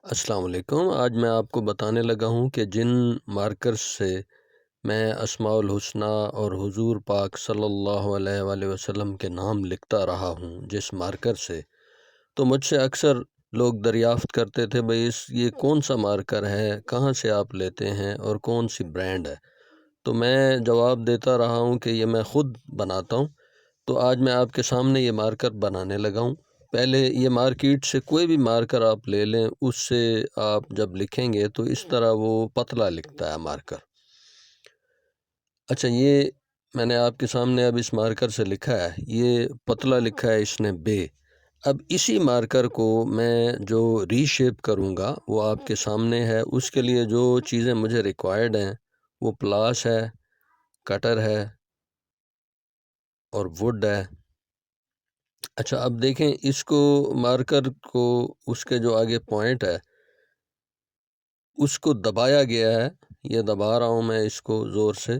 السلام علیکم۔ آج میں آپ کو بتانے لگا ہوں کہ جن مارکرز سے میں اسماء الحسنی اور حضور پاک صلی اللہ علیہ وآلہ وسلم کے نام لکھتا رہا ہوں، جس مارکر سے، تو مجھ سے اکثر لوگ دریافت کرتے تھے بھئی یہ کون سا مارکر ہے، کہاں سے آپ لیتے ہیں اور کون سی برانڈ ہے۔ تو میں جواب دیتا رہا ہوں کہ یہ میں خود بناتا ہوں۔ تو آج میں آپ کے سامنے یہ مارکر بنانے لگا ہوں۔ پہلے یہ مارکیٹ سے کوئی بھی مارکر آپ لے لیں، اس سے آپ جب لکھیں گے تو اس طرح وہ پتلا لکھتا ہے مارکر۔ اچھا، یہ میں نے آپ کے سامنے اب اس مارکر سے لکھا ہے، یہ پتلا لکھا ہے اس نے بے۔ اب اسی مارکر کو میں جو ری شیپ کروں گا وہ آپ کے سامنے ہے۔ اس کے لیے جو چیزیں مجھے ریکوائرڈ ہیں وہ پلاس ہے، کٹر ہے اور وڈ ہے۔ اچھا، اب دیکھیں اس کو مارکر کو، اس کے جو آگے پوائنٹ ہے اس کو دبایا گیا ہے۔ یہ دبا رہا ہوں میں اس کو زور سے،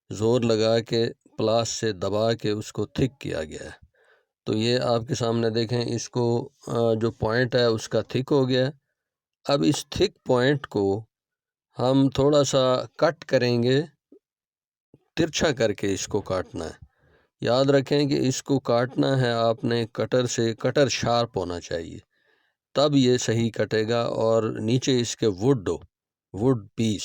زور لگا کے پلاس سے دبا کے اس کو تھک کیا گیا ہے۔ تو یہ آپ کے سامنے دیکھیں، اس کو جو پوائنٹ ہے اس کا تھک ہو گیا ہے۔ اب اس تھک پوائنٹ کو ہم تھوڑا سا کٹ کریں گے، ترچھا کر کے اس کو کاٹنا ہے۔ یاد رکھیں کہ اس کو کاٹنا ہے آپ نے کٹر سے، کٹر شارپ ہونا چاہیے، تب یہ صحیح کٹے گا۔ اور نیچے اس کے وڈ پیس،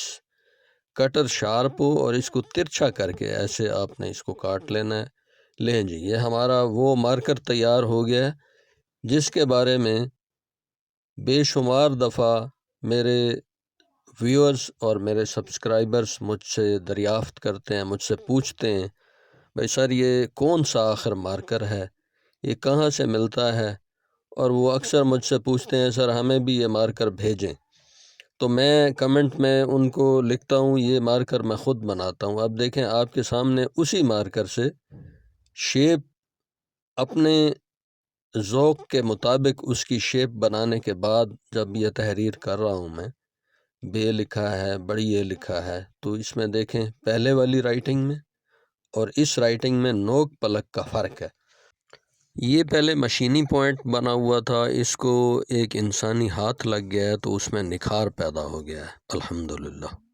کٹر شارپ ہو اور اس کو ترچھا کر کے ایسے آپ نے اس کو کاٹ لینا ہے۔ لیں جی، یہ ہمارا وہ مارکر تیار ہو گیا ہے جس کے بارے میں بے شمار دفعہ میرے ویورز اور میرے سبسکرائبرز مجھ سے دریافت کرتے ہیں، مجھ سے پوچھتے ہیں بھائی سر یہ کون سا آخر مارکر ہے، یہ کہاں سے ملتا ہے، اور وہ اکثر مجھ سے پوچھتے ہیں سر ہمیں بھی یہ مارکر بھیجیں۔ تو میں کمنٹ میں ان کو لکھتا ہوں یہ مارکر میں خود بناتا ہوں۔ اب دیکھیں آپ کے سامنے اسی مارکر سے شیپ اپنے ذوق کے مطابق اس کی شیپ بنانے کے بعد جب یہ تحریر کر رہا ہوں میں، بے لکھا ہے، بڑی اے لکھا ہے، تو اس میں دیکھیں پہلے والی رائٹنگ میں اور اس رائٹنگ میں نوک پلک کا فرق ہے۔ یہ پہلے مشینی پوائنٹ بنا ہوا تھا، اس کو ایک انسانی ہاتھ لگ گیا ہے تو اس میں نکھار پیدا ہو گیا ہے، الحمدللہ۔